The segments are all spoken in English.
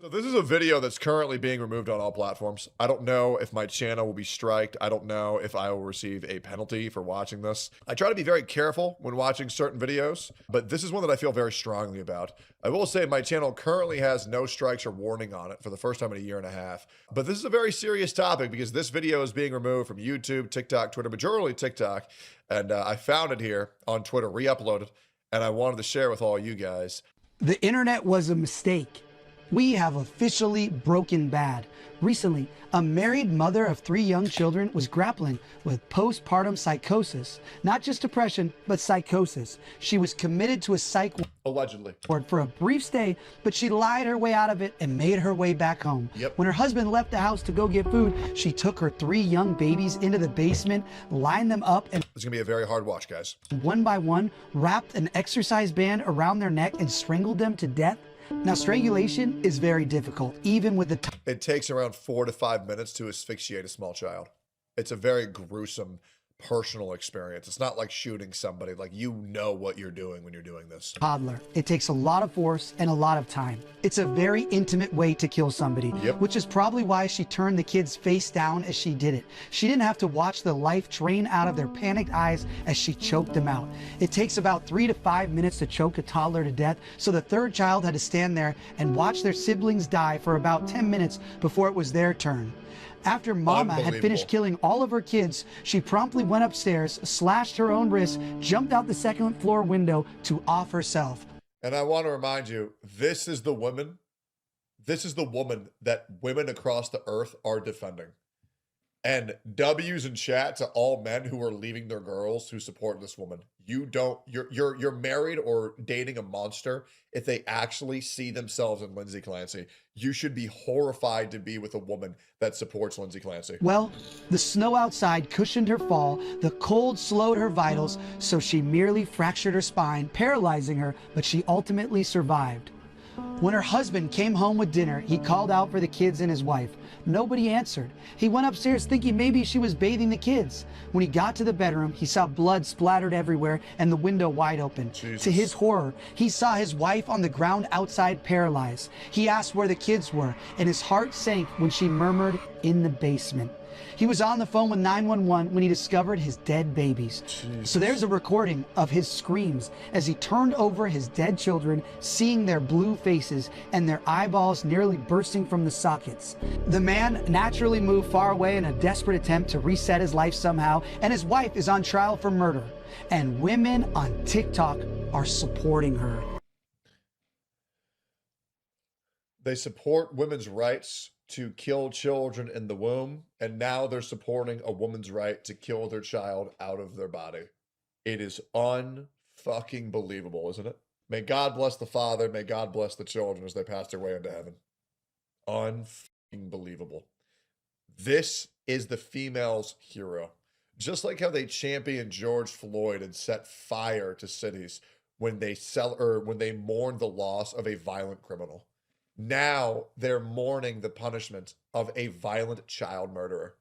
So this is a video that's currently being removed on all platforms. I don't know if my channel will be striked. I don't know if I will receive a penalty for watching this. I try to be very careful when watching certain videos, but this is one that I feel very strongly about. I will say my channel currently has no strikes or warning on it for the first time in a year and a half. But this is a very serious topic because this video is being removed from YouTube, TikTok, Twitter, majority TikTok. And I found it here on Twitter, re-uploaded, and I wanted to share with all you guys. The internet was a mistake. We have officially broken bad. Recently, a married mother of 3 young children was grappling with postpartum psychosis. Not just depression, but psychosis. She was committed to a psych Allegedly. ward for a brief stay, but she lied her way out of it and made her way back home. Yep. When her husband left the house to go get food, she took her 3 young babies into the basement, lined them up, and It's going to be a very hard watch, guys. one by one, wrapped an exercise band around their neck and strangled them to death. Now, strangulation is very difficult, even with the It takes around 4 to 5 minutes to asphyxiate a small child. It's a very gruesome personal experience. It's not like shooting somebody. Like, you know what you're doing when you're doing this. toddler. It takes a lot of force and a lot of time. It's a very intimate way to kill somebody, which is probably why she turned the kids face down as she did it. She didn't have to watch the life drain out of their panicked eyes as she choked them out. It takes about 3 to 5 minutes to choke a toddler to death, so the third child had to stand there and watch their siblings die for about 10 minutes before it was their turn. After Mama had finished killing all of her kids, she promptly went upstairs, slashed her own wrists, jumped out the second floor window to off herself. And I want to remind you, this is the woman that women across the earth are defending. And W's in chat to all men who are leaving their girls who support this woman. You're married or dating a monster if they actually see themselves in Lindsay Clancy. You should be horrified to be with a woman that supports Lindsay Clancy. Well, the snow outside cushioned her fall, the cold slowed her vitals, so she merely fractured her spine, paralyzing her, but she ultimately survived. When her husband came home with dinner, he called out for the kids and his wife. Nobody answered. He went upstairs thinking maybe she was bathing the kids. When he got to the bedroom, he saw blood splattered everywhere and the window wide open. Jesus. To his horror, he saw his wife on the ground outside paralyzed. He asked where the kids were, and his heart sank when she murmured, "In the basement." He was on the phone with 911 when he discovered his dead babies. Jesus. So there's a recording of his screams as he turned over his dead children, seeing their blue faces and their eyeballs nearly bursting from the sockets. The man naturally moved far away in a desperate attempt to reset his life somehow, and his wife is on trial for murder. And women on TikTok are supporting her. They support women's rights to kill children in the womb, and now they're supporting a woman's right to kill their child out of their body. It is unfucking believable, isn't it? May God bless the father, may God bless the children as they pass their way into heaven. Unfucking believable. This is the female's hero. Just like how they championed George Floyd and set fire to cities when they mourned the loss of a violent criminal. Now they're mourning the punishment of a violent child murderer.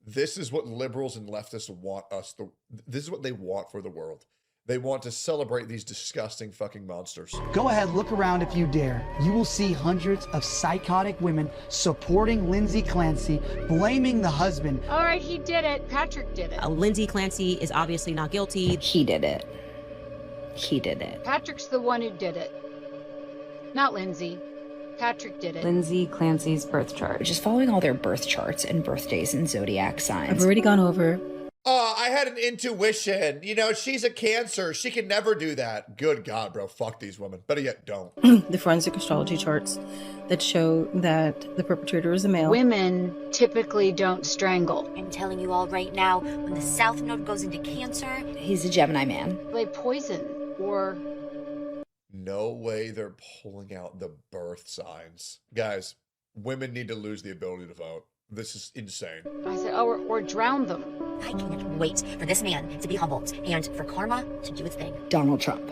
This is what liberals and leftists want us to, this is what they want for the world. They want to celebrate these disgusting fucking monsters. Go ahead, look around if you dare. You will see hundreds of psychotic women supporting Lindsay Clancy, blaming the husband. All right, he did it. Patrick did it. Lindsay Clancy is obviously not guilty. He did it. He did it. Patrick's the one who did it. Not Lindsay. Patrick did it. Lindsay Clancy's birth chart. Just following all their birth charts and birthdays and zodiac signs. I've already gone over. Oh, I had an intuition. You know, she's a Cancer. She can never do that. Good God, bro. Fuck these women. Better yet, don't. The forensic astrology charts that show that the perpetrator is a male. Women typically don't strangle. I'm telling you all right now, when the South Node goes into Cancer, He's a Gemini man. They poison or... No way they're pulling out the birth signs. Guys, women need to lose the ability to vote. This is insane. I said, oh, or drown them. I can't wait for this man to be humbled and for karma to do its thing. Donald Trump.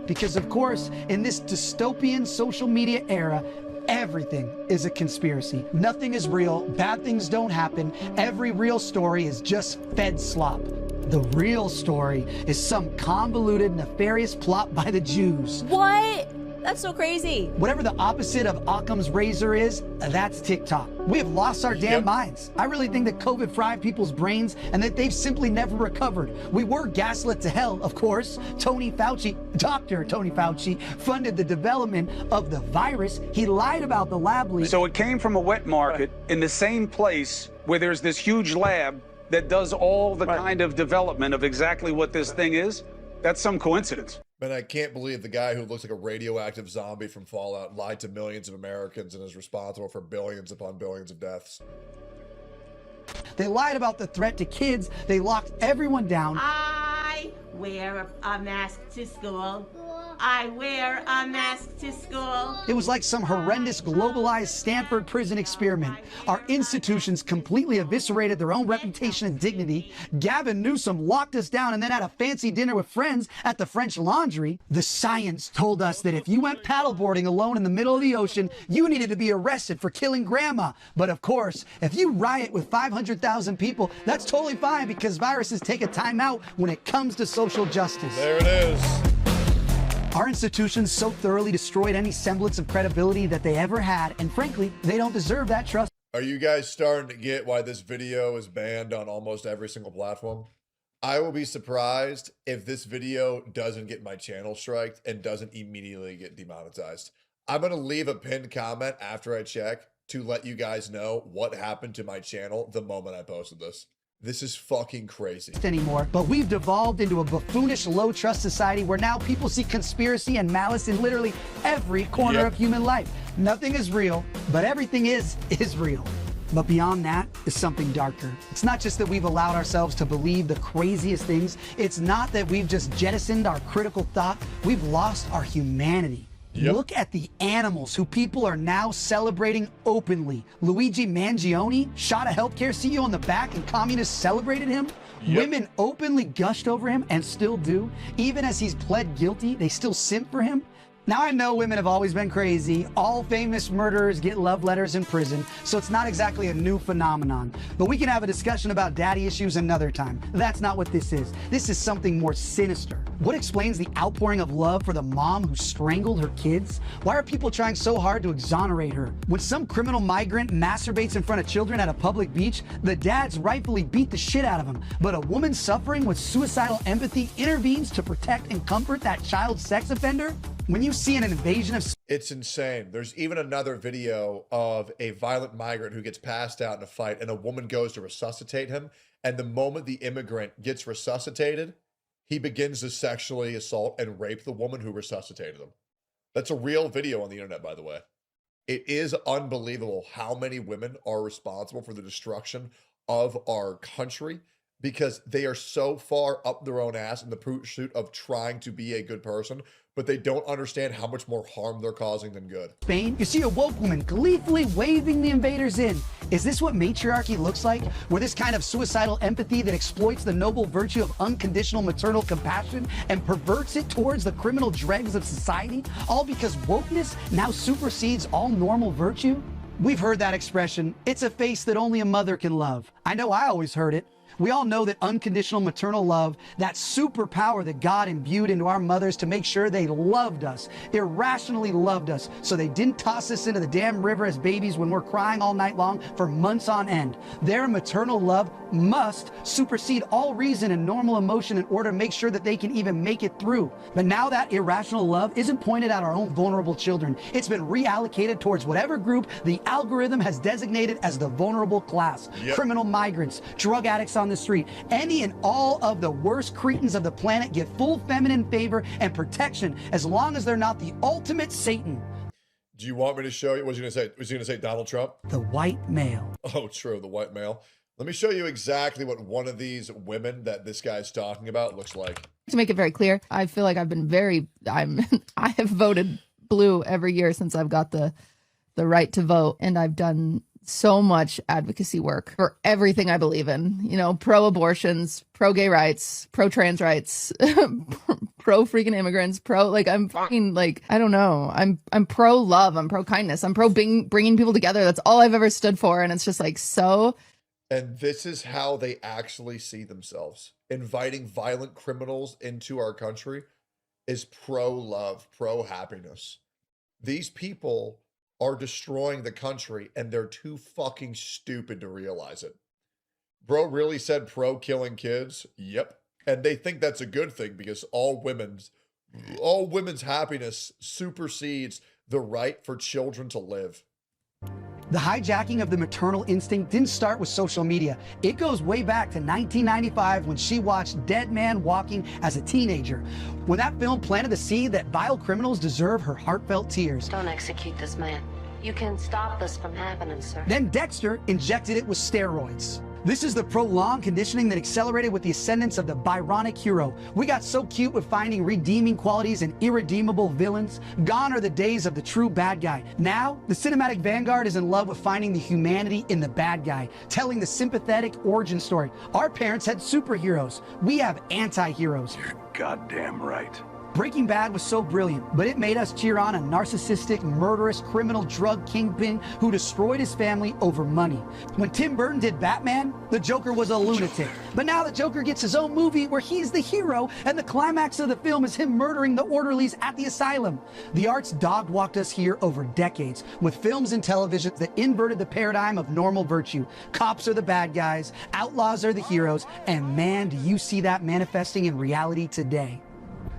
Because of course, in this dystopian social media era, everything is a conspiracy. Nothing is real, bad things don't happen, every real story is just fed slop. The real story is some convoluted, nefarious plot by the Jews. What? That's so crazy. Whatever the opposite of Occam's razor is, that's TikTok. We have lost our damn minds. I really think that COVID fried people's brains and that they've simply never recovered. We were gaslit to hell, of course. Dr. Tony Fauci, funded the development of the virus. He lied about the lab leak. So it came from a wet market in the same place where there's this huge lab that does all the kind of development of exactly what this thing is. That's some coincidence. Man, I can't believe the guy who looks like a radioactive zombie from Fallout lied to millions of Americans and is responsible for billions upon billions of deaths. They lied about the threat to kids. They locked everyone down. I wear a mask to school. I wear a mask to school. It was like some horrendous globalized Stanford prison experiment. Our institutions completely eviscerated their own reputation and dignity. Gavin Newsom locked us down and then had a fancy dinner with friends at the French Laundry. The science told us that if you went paddleboarding alone in the middle of the ocean, you needed to be arrested for killing grandma. But of course, if you riot with 500,000 people, that's totally fine because viruses take a time out when it comes to social justice. There it is. Our institutions so thoroughly destroyed any semblance of credibility that they ever had, and frankly, they don't deserve that trust. Are you guys starting to get why this video is banned on almost every single platform? I will be surprised if this video doesn't get my channel striked and doesn't immediately get demonetized. I'm going to leave a pinned comment after I check to let you guys know what happened to my channel the moment I posted this. This is fucking crazy. Anymore, but we've devolved into a buffoonish low trust society where now people see conspiracy and malice in literally every corner of human life. Nothing is real, but everything is real. But beyond that is something darker. It's not just that we've allowed ourselves to believe the craziest things. It's not that we've just jettisoned our critical thought. We've lost our humanity. Look at the animals who people are now celebrating openly. Luigi Mangione shot a healthcare CEO in the back and communists celebrated him. Women openly gushed over him and still do. Even as he's pled guilty, they still simp for him. Now, I know women have always been crazy. All famous murderers get love letters in prison, so it's not exactly a new phenomenon. But we can have a discussion about daddy issues another time. That's not what this is. This is something more sinister. What explains the outpouring of love for the mom who strangled her kids? Why are people trying so hard to exonerate her? When some criminal migrant masturbates in front of children at a public beach, the dads rightfully beat the shit out of him. But a woman suffering with suicidal empathy intervenes to protect and comfort that child sex offender? When you see an invasion of... It's insane. There's even another video of a violent migrant who gets passed out in a fight and a woman goes to resuscitate him. And the moment the immigrant gets resuscitated, he begins to sexually assault and rape the woman who resuscitated him. That's a real video on the internet, by the way. It is unbelievable how many women are responsible for the destruction of our country because they are so far up their own ass in the pursuit of trying to be a good person, but they don't understand how much more harm they're causing than good. Spain, you see a woke woman gleefully waving the invaders in. Is this what matriarchy looks like? Where this kind of suicidal empathy that exploits the noble virtue of unconditional maternal compassion and perverts it towards the criminal dregs of society? All because wokeness now supersedes all normal virtue? We've heard that expression, it's a face that only a mother can love. I know I always heard it. We all know that unconditional maternal love, that superpower that God imbued into our mothers to make sure they loved us, irrationally loved us, so they didn't toss us into the damn river as babies when we're crying all night long for months on end. Their maternal love must supersede all reason and normal emotion in order to make sure that they can even make it through. But now that irrational love isn't pointed at our own vulnerable children. It's been reallocated towards whatever group the algorithm has designated as the vulnerable class. Criminal migrants, drug addicts on the street, any and all of the worst cretins of the planet get full feminine favor and protection as long as they're not the ultimate Satan. Do you want me to show you? What was he going to say? Was he going to say Donald Trump? The white male. Oh, true. The white male. Let me show you exactly what one of these women that this guy's talking about looks like. To make it very clear, I feel like I've been I have voted blue every year since I've got the right to vote, and I've done so much advocacy work for everything I believe in, you know, pro-abortions, pro-gay rights, pro-trans rights, pro-freaking immigrants, I'm fucking, like, I don't know. I'm pro-love, I'm pro-kindness, I'm pro-bringing people together. That's all I've ever stood for. And it's just like so. And this is how they actually see themselves. Inviting violent criminals into our country is pro-love, pro-happiness. These people are destroying the country and they're too fucking stupid to realize it. Bro really said pro killing kids? Yep. And they think that's a good thing because all women's happiness supersedes the right for children to live. The hijacking of the maternal instinct didn't start with social media. It goes way back to 1995 when she watched Dead Man Walking as a teenager. When that film planted the seed that vile criminals deserve her heartfelt tears. Don't execute this man. You can stop this from happening, sir. Then Dexter injected it with steroids. This is the prolonged conditioning that accelerated with the ascendance of the Byronic hero. We got so cute with finding redeeming qualities in irredeemable villains. Gone are the days of the true bad guy. Now, the cinematic vanguard is in love with finding the humanity in the bad guy, telling the sympathetic origin story. Our parents had superheroes. We have anti-heroes. You're goddamn right. Breaking Bad was so brilliant, but it made us cheer on a narcissistic, murderous, criminal drug kingpin who destroyed his family over money. When Tim Burton did Batman, the Joker was a lunatic. But now the Joker gets his own movie where he's the hero, and the climax of the film is him murdering the orderlies at the asylum. The arts dog-walked us here over decades, with films and television that inverted the paradigm of normal virtue. Cops are the bad guys, outlaws are the heroes, and man, do you see that manifesting in reality today.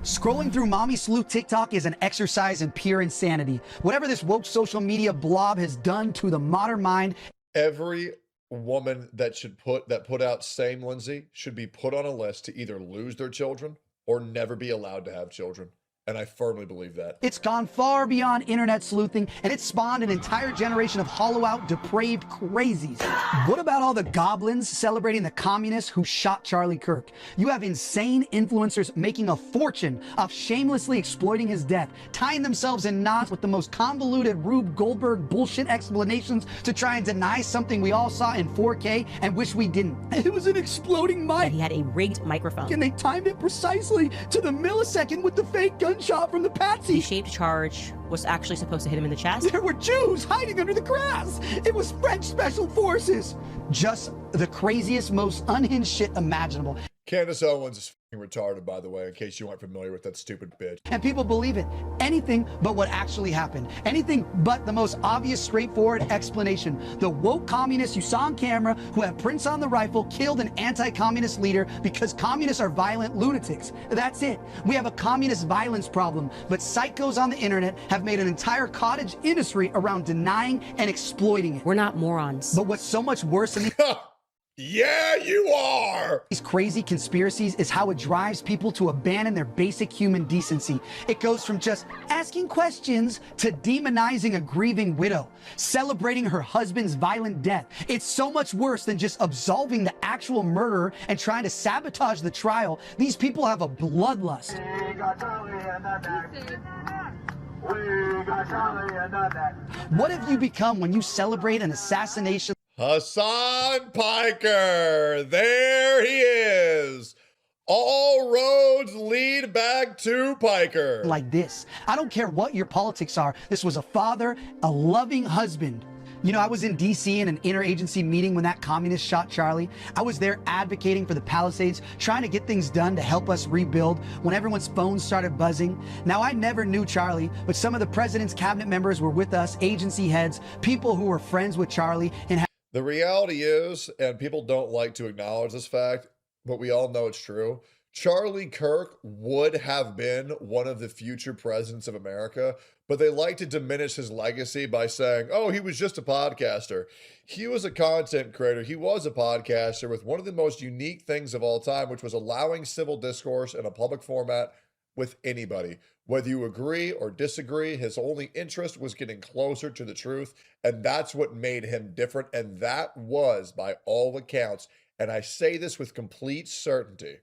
Scrolling through Mommy Sleuth TikTok is an exercise in pure insanity. Whatever this woke social media blob has done to the modern mind. Every woman that put out same Lindsay should be put on a list to either lose their children or never be allowed to have children. And I firmly believe that. It's gone far beyond internet sleuthing, and it spawned an entire generation of hollow-out, depraved crazies. What about all the goblins celebrating the communists who shot Charlie Kirk? You have insane influencers making a fortune off shamelessly exploiting his death, tying themselves in knots with the most convoluted Rube Goldberg bullshit explanations to try and deny something we all saw in 4K and wish we didn't. It was an exploding mic. And he had a rigged microphone. And they timed it precisely to the millisecond with the fake gunshot from the patsy. The shaped charge was actually supposed to hit him in the chest. There were Jews hiding under the grass. It was French special forces. Just the craziest, most unhinged shit imaginable. Candace Owens is fucking retarded, by the way, in case you aren't familiar with that stupid bitch. And people believe it. Anything but what actually happened. Anything but the most obvious, straightforward explanation. The woke communists you saw on camera who have prints on the rifle killed an anti-communist leader because communists are violent lunatics. That's it. We have a communist violence problem, but psychos on the internet have made an entire cottage industry around denying and exploiting it. We're not morons. But what's so much worse than yeah, you are! These crazy conspiracies is how it drives people to abandon their basic human decency. It goes from just asking questions to demonizing a grieving widow, celebrating her husband's violent death. It's so much worse than just absolving the actual murderer and trying to sabotage the trial. These people have a bloodlust. What have you become when you celebrate an assassination? Hassan Piker, there he is. All roads lead back to Piker. Like this. I don't care what your politics are. This was a father, a loving husband. You know, I was in DC in an interagency meeting when that communist shot Charlie. I was there advocating for the Palisades, trying to get things done to help us rebuild when everyone's phones started buzzing. Now, I never knew Charlie, but some of the president's cabinet members were with us, agency heads, people who were friends with Charlie. And the reality is, and people don't like to acknowledge this fact, but we all know it's true, Charlie Kirk would have been one of the future presidents of America, but they like to diminish his legacy by saying, oh, he was just a podcaster. He was a content creator. He was a podcaster with one of the most unique things of all time, which was allowing civil discourse in a public format with anybody. Whether you agree or disagree, his only interest was getting closer to the truth, and that's what made him different, and that was, by all accounts, and I say this with complete certainty,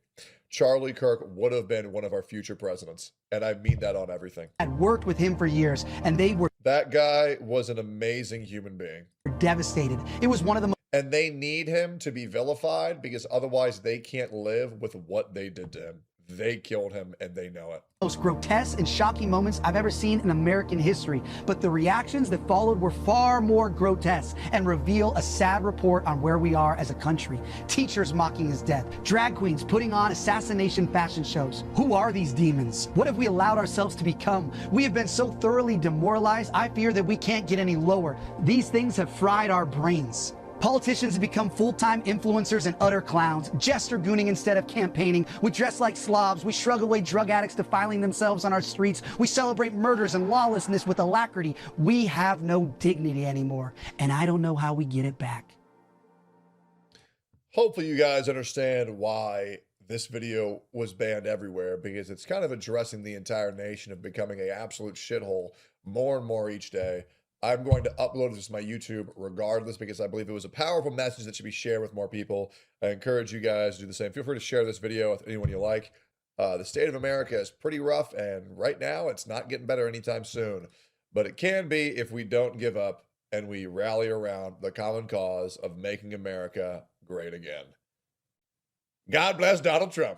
Charlie Kirk would have been one of our future presidents, and I mean that on everything. I'd worked with him for years, and they were... That guy was an amazing human being. Devastated. It was one of the... And they need him to be vilified because otherwise they can't live with what they did to him. they killed him and they know it. Most grotesque and shocking moments I've ever seen in American history, but the reactions that followed were far more grotesque and reveal a sad report on where we are as a country. Teachers mocking his death, drag queens putting on assassination fashion shows. Who are these demons? What have we allowed ourselves to become? We have been so thoroughly demoralized, I fear that we can't get any lower. These things have fried our brains. Politicians have become full-time influencers and utter clowns, gesture gooning instead of campaigning. We dress like slobs. We shrug away drug addicts defiling themselves on our streets. We celebrate murders and lawlessness with alacrity. We have no dignity anymore, and I don't know how we get it back. Hopefully you guys understand why this video was banned everywhere, because it's kind of addressing the entire nation of becoming an absolute shithole more and more each day. I'm going to upload this to my YouTube regardless, because I believe it was a powerful message that should be shared with more people. I encourage you guys to do the same. Feel free to share this video with anyone you like. The state of America is pretty rough, and right now it's not getting better anytime soon. But it can be if we don't give up and we rally around the common cause of making America great again. God bless Donald Trump.